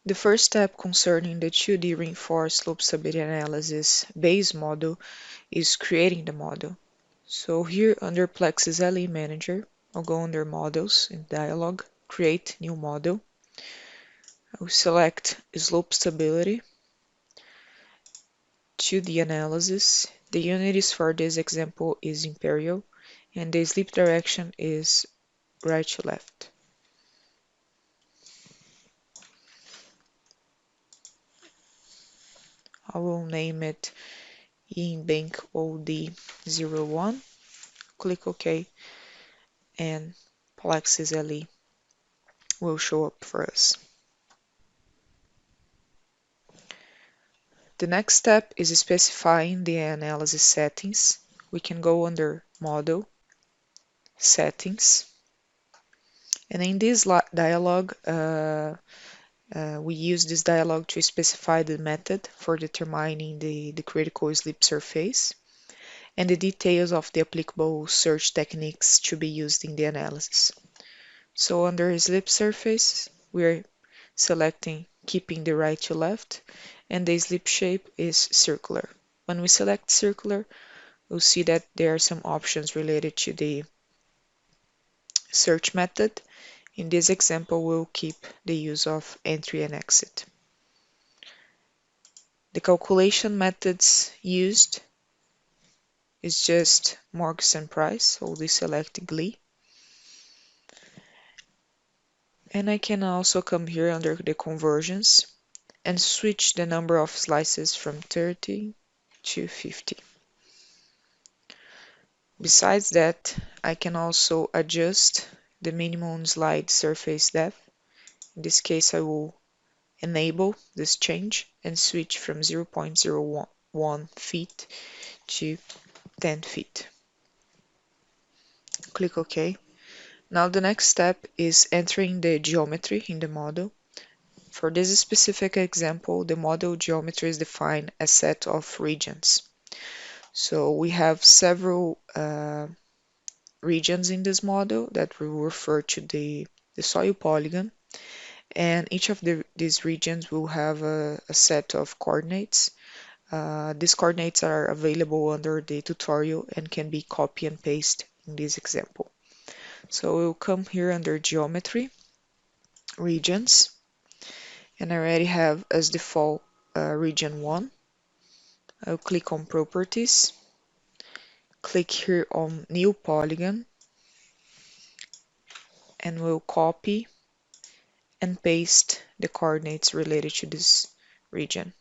The first step concerning the 2D reinforced slope stability analysis base model is creating the model. So here under PLAXIS LE Manager, I'll go under Models in Dialog, Create New Model. I'll select Slope Stability, 2D Analysis. The units for this example is imperial, and the sleep direction is right to left. I will name it embankment01. Click OK, and PLAXIS LE will show up for us. The next step is specifying the analysis settings. We can go under Model, Settings, and in this dialog, we use this dialog to specify the method for determining the critical sleep surface and the details of the applicable search techniques to be used in the analysis. So under sleep surface, we're selecting keeping the right to left, and the sleep shape is circular. When we select circular, we'll see that there are some options related to the search method. In this example, we'll keep the use of entry and exit. The calculation methods used is just Morrison price, so we select GLE. And I can also come here under the conversions and switch the number of slices from 30 to 50. Besides that, I can also adjust the minimum slide surface depth. In this case, I will enable this change and switch from 0.01 feet to 10 feet. Click OK. Now the next step is entering the geometry in the model. For this specific example, the model geometry is defined as a set of regions. So we have several regions in this model that will refer to the soil polygon, and each of these regions will have a set of coordinates. These coordinates are available under the tutorial and can be copy and paste in this example. So we'll come here under geometry, regions, and I already have as default region 1. I'll click on properties, click here on new polygon, and we'll copy and paste the coordinates related to this region,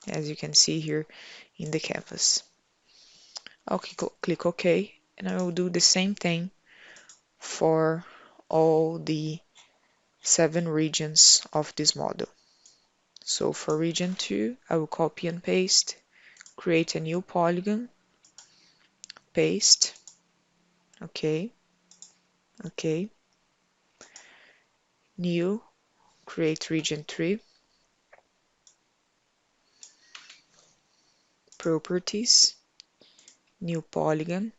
as you can see here in the canvas. I'll click OK, and I will do the same thing for all the 7 regions of this model. So for region 2, I will copy and paste, create a new polygon, paste, OK, OK, new, create region 3, properties, new polygon,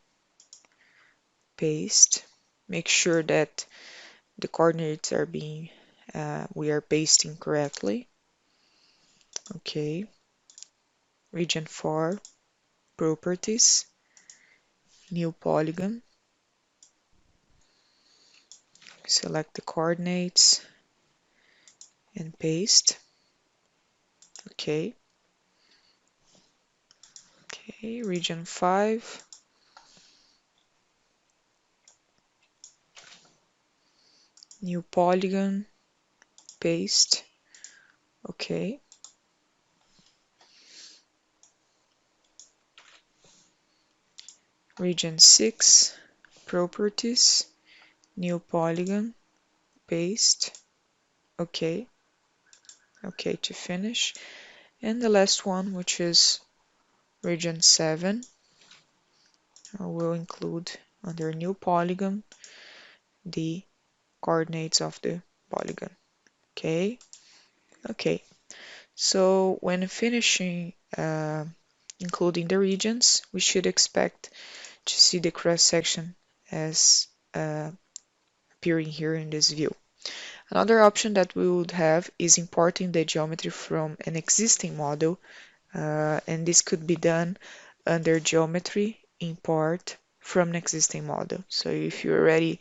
paste, make sure that the coordinates are being, we are pasting correctly. Okay, region 4, properties, new polygon, select the coordinates and paste. Okay, okay, region 5, new polygon, paste. Okay, region 6, properties, new polygon, paste. Okay, okay to finish. And the last one, which is region 7, I will include under new polygon the coordinates of the polygon. Okay, okay. So when finishing including the regions, we should expect to see the cross section as appearing here in this view. Another option that we would have is importing the geometry from an existing model, and this could be done under geometry import from an existing model. So if you're already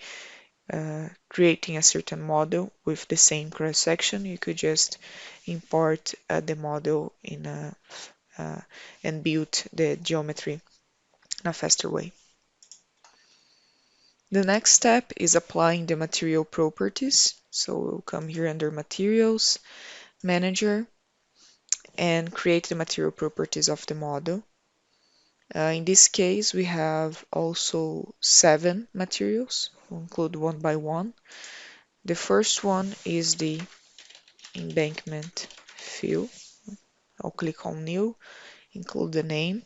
creating a certain model with the same cross section, you could just import the model and build the geometry in a faster way. The next step is applying the material properties. So we'll come here under Materials, Manager, and create the material properties of the model. In this case, we have also 7 materials. We'll include one by one. The first one is the embankment fill. I'll click on New, include the name.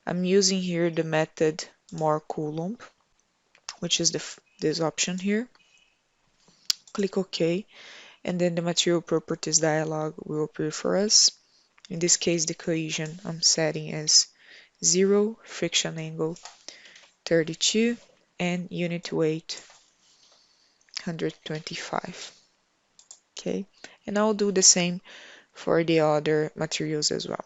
I'm using here the method more Coulomb, which is this option here. Click OK, and then the material properties dialog will appear for us. In this case, the cohesion I'm setting as 0, friction angle 32, and unit weight 125. Okay, and I'll do the same for the other materials as well.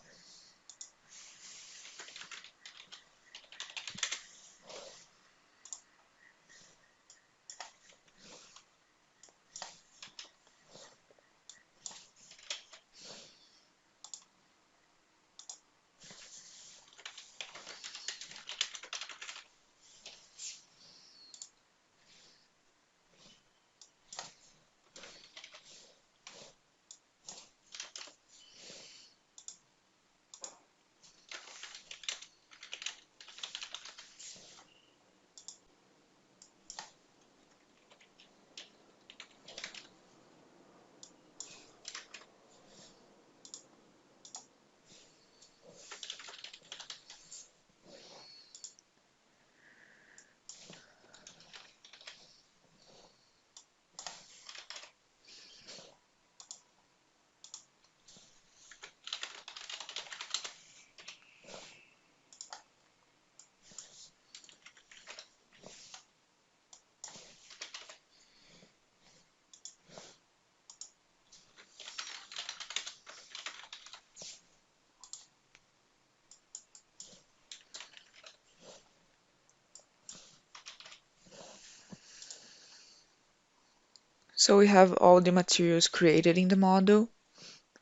So we have all the materials created in the model.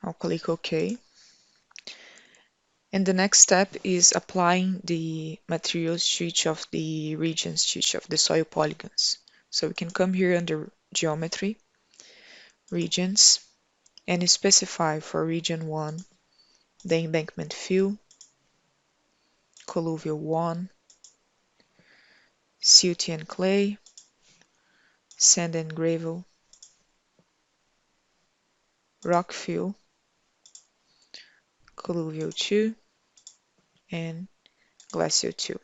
I'll click OK. And the next step is applying the materials to each of the regions, to each of the soil polygons. So we can come here under Geometry, Regions, and specify for region 1 the embankment fill, colluvial 1, silty and clay, sand and gravel, rock fill, colluvial 2, and glacial 2.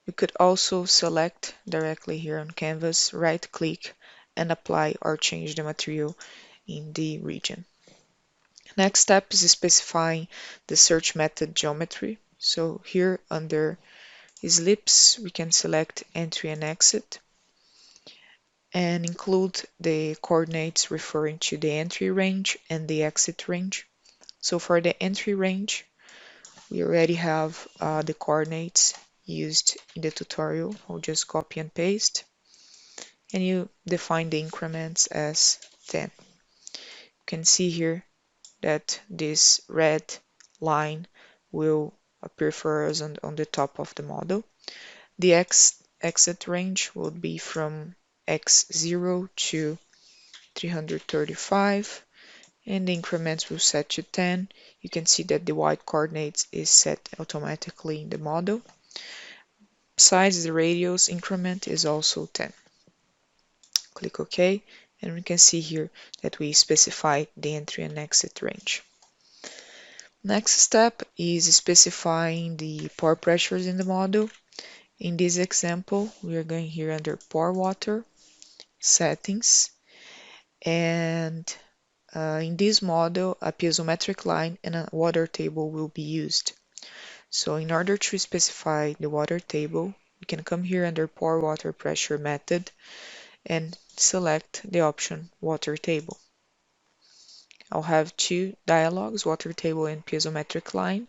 We could also select directly here on canvas, right click, and apply or change the material in the region. Next step is specifying the search method geometry. So here under ellipse, we can select entry and exit and include the coordinates referring to the entry range and the exit range. So for the entry range, we already have the coordinates used in the tutorial. I'll just copy and paste, and you define the increments as 10. You can see here that this red line will appear for us on the top of the model. The exit range will be from x0 to 335, and the increments will set to 10. You can see that the white coordinates is set automatically in the model. Besides, the radius increment is also 10. Click OK, and we can see here that we specify the entry and exit range. Next step is specifying the pore pressures in the model. In this example, we are going here under Pore Water, Settings, and in this model, a piezometric line and a water table will be used. So in order to specify the water table, we can come here under Pore Water Pressure method and select the option Water Table. I'll have two dialogues, Water Table and Piezometric Line.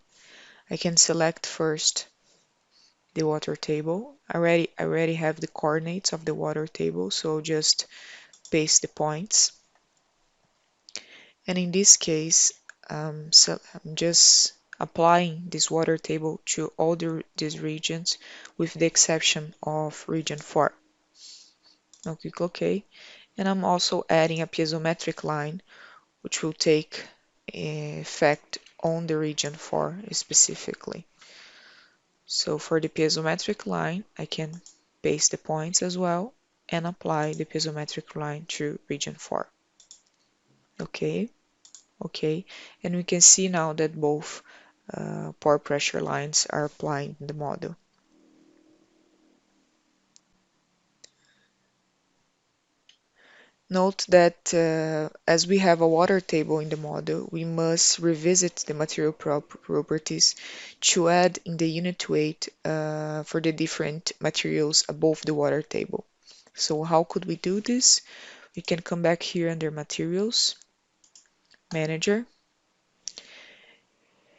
I can select first the water table. I already have the coordinates of the water table, so just paste the points. And in this case, so I'm just applying this water table to all these regions with the exception of region 4. I'll click OK. And I'm also adding a piezometric line which will take effect on the region 4 specifically. So for the piezometric line, I can paste the points as well and apply the piezometric line to region 4. Okay, okay, and we can see now that both pore pressure lines are applied in the model. Note that as we have a water table in the model, we must revisit the material properties to add in the unit weight for the different materials above the water table. So how could we do this? We can come back here under Materials, Manager,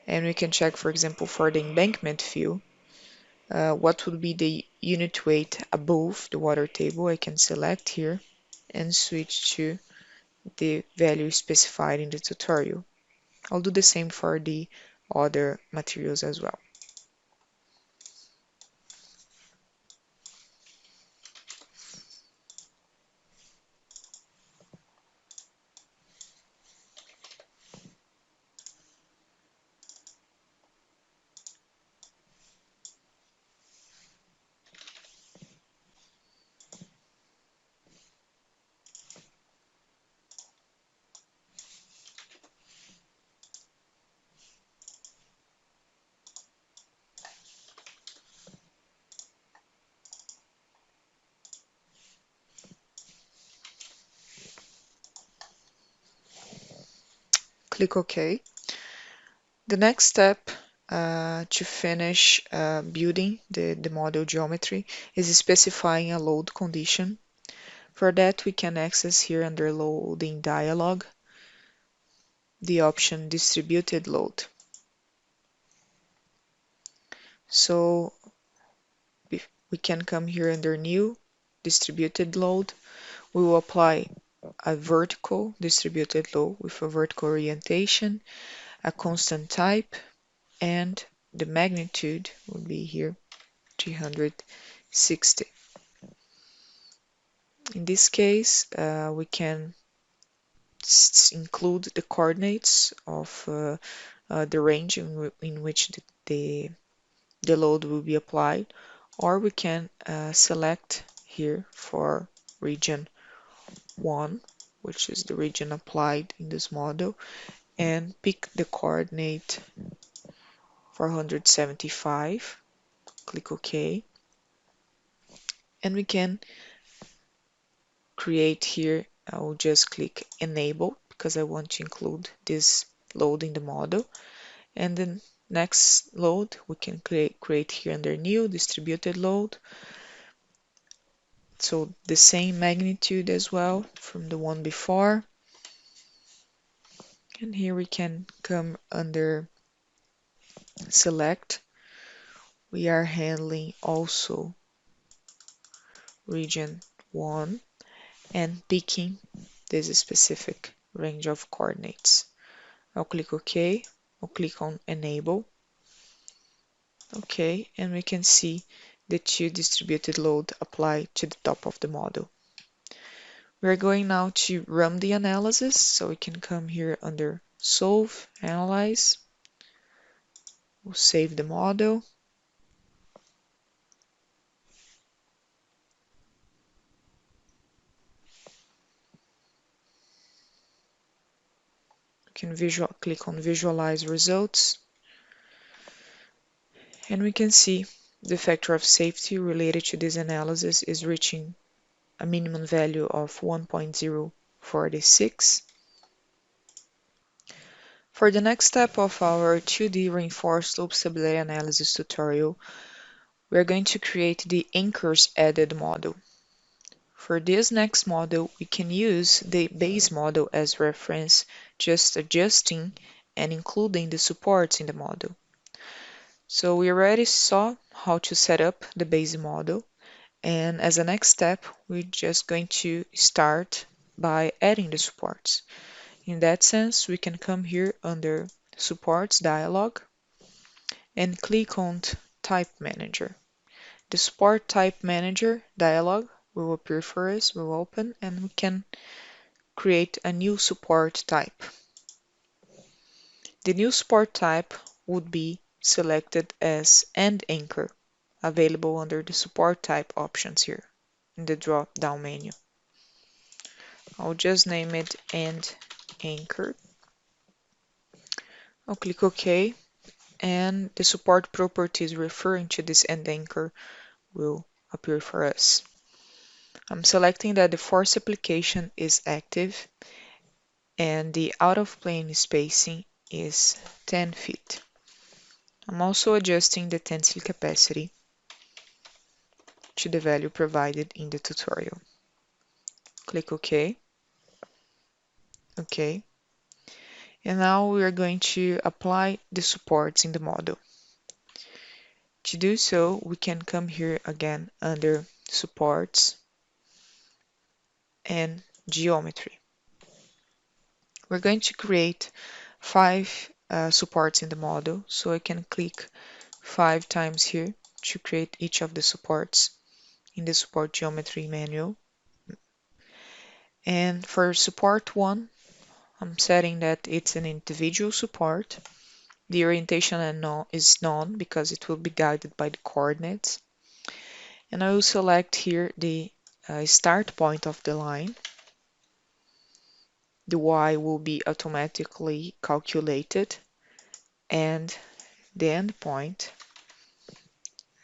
and we can check, for example, for the embankment fill, what would be the unit weight above the water table. I can select here and switch to the value specified in the tutorial. I'll do the same for the other materials as well. Click OK. The next step to finish building the model geometry is specifying a load condition. For that, we can access here under Loading Dialog the option Distributed Load. So we can come here under New Distributed Load. We will apply a vertical distributed load with a vertical orientation, a constant type, and the magnitude will be here 360. In this case, we can include the coordinates of the range in which the load will be applied, or we can select here for region 1, which is the region applied in this model, and pick the coordinate 475, click OK, and we can create here. I will just click Enable because I want to include this load in the model, and then next load we can create here under New Distributed Load, so the same magnitude as well from the one before. And here we can come under Select. We are handling also region 1 and picking this specific range of coordinates. I'll click OK. I'll click on Enable. OK, and we can see the two distributed load apply to the top of the model. We're going now to run the analysis, so we can come here under Solve, Analyze. We'll save the model. We can click on Visualize Results, and we can see the factor of safety related to this analysis is reaching a minimum value of 1.046. For the next step of our 2D reinforced slope stability analysis tutorial, we are going to create the anchors added model. For this next model, we can use the base model as reference, just adjusting and including the supports in the model. So we already saw how to set up the base model, and as a next step, we're just going to start by adding the supports. In that sense, we can come here under Supports dialog and click on Type Manager. The Support Type Manager dialog will appear for us, will open, and we can create a new support type. The new support type would be selected as End Anchor, available under the Support Type options here in the drop-down menu. I'll just name it End Anchor. I'll click OK, and the support properties referring to this End Anchor will appear for us. I'm selecting that the force application is active and the out-of-plane spacing is 10 feet. I'm also adjusting the tensile capacity to the value provided in the tutorial. Click OK. OK. And now we are going to apply the supports in the model. To do so, we can come here again under Supports and Geometry. We're going to create 5 supports in the model, so I can click 5 times here to create each of the supports in the Support Geometry manual. And for support 1, I'm setting that it's an individual support. The orientation is none because it will be guided by the coordinates. And I will select here the start point of the line. The Y will be automatically calculated, and the end point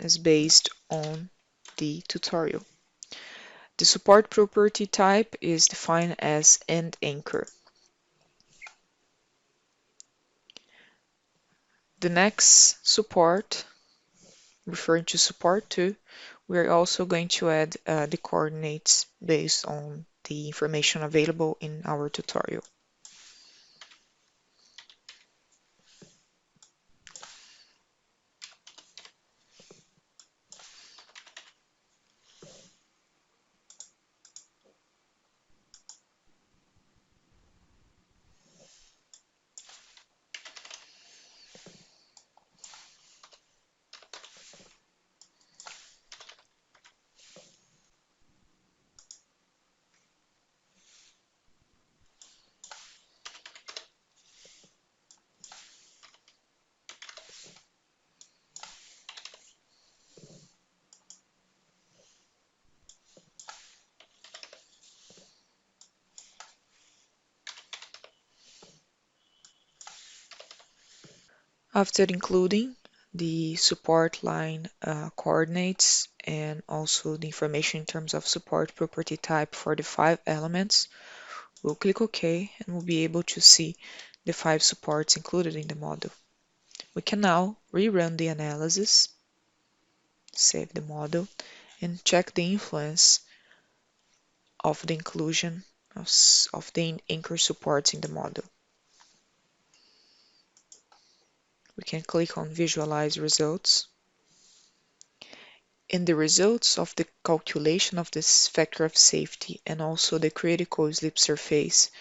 is based on the tutorial. The support property type is defined as End Anchor. The next support, referring to support 2, we're also going to add the coordinates based on the information available in our tutorial. After including the support line coordinates and also the information in terms of support property type for the 5 elements, we'll click OK and we'll be able to see the 5 supports included in the model. We can now rerun the analysis, save the model, and check the influence of the inclusion of the anchor supports in the model. We can click on Visualize Results. In the results of the calculation of this factor of safety and also the critical slip surface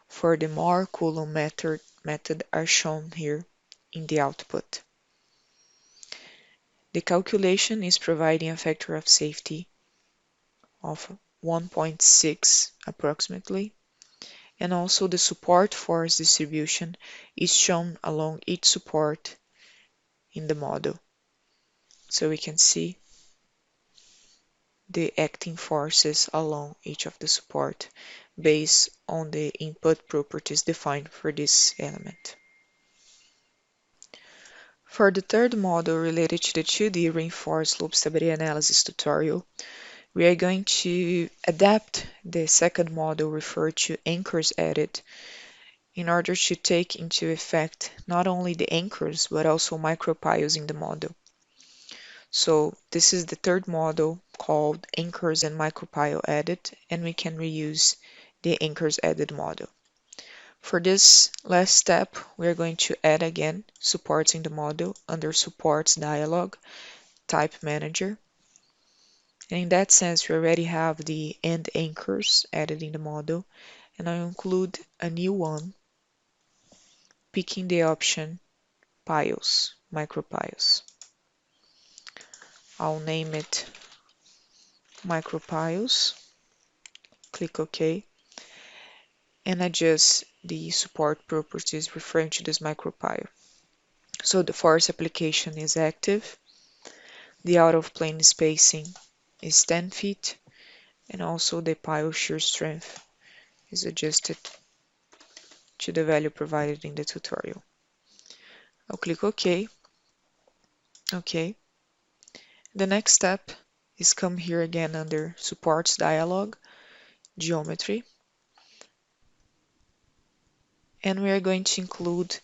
for the Mohr Coulomb method are shown here in the output. The calculation is providing a factor of safety of 1.6 approximately, and also the support force distribution is shown along each support in the model. So we can see the acting forces along each of the support based on the input properties defined for this element. For the third model related to the 2D reinforced loop stability analysis tutorial, we are going to adapt the second model referred to anchors added in order to take into effect not only the anchors but also micropiles in the model. So this is the third model called anchors and micropile edit, and we can reuse the anchors edit model. For this last step, we are going to add again supports in the model under supports dialog, type manager. And in that sense, we already have the end anchors added in the model, and I'll include a new one, picking the option piles, micropiles. I'll name it micropiles, click OK, and adjust the support properties referring to this micropile. So the force application is active, the out of plane spacing is 10 feet, and also the pile shear strength is adjusted to the value provided in the tutorial. I'll click OK. OK. The next step is come here again under supports dialog, geometry, and we are going to include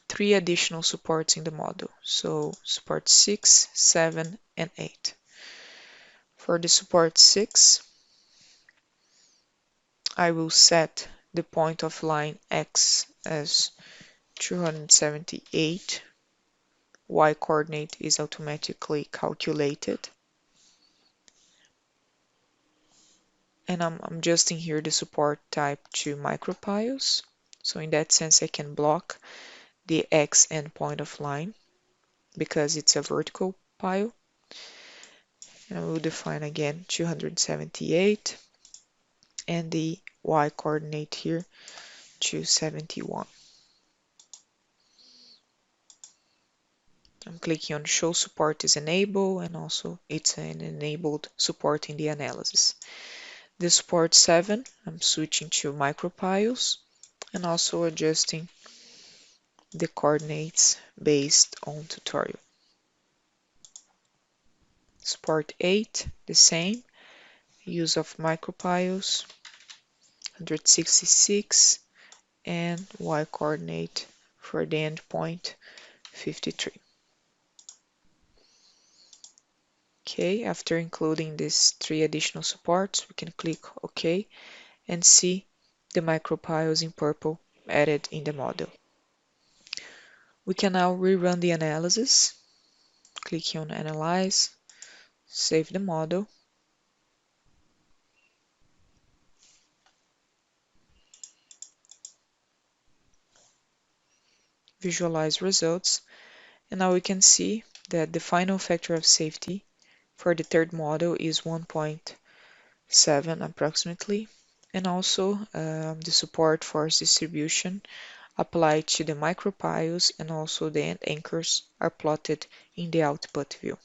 three additional supports in the model. So support 6, 7, and 8. For the support 6, I will set the point of line X as 278. Y coordinate is automatically calculated. And I'm adjusting here the support type to micropiles. So in that sense, I can block the X endpoint of line because it's a vertical pile. And I will define again 278 and the Y coordinate here 271. I'm clicking on show support is enabled, and also it's an enabled support in the analysis. The support 7, I'm switching to micropiles and also adjusting the coordinates based on tutorial. Support 8, the same, use of micropiles, 166, and Y coordinate for the endpoint 53. Okay, after including these three additional supports, we can click OK and see the micropiles in purple added in the model. We can now rerun the analysis, clicking on Analyze, save the model, visualize results, and now we can see that the final factor of safety for the third model is 1.7 approximately, and also the support force distribution applied to the micropiles and also the end anchors are plotted in the output view.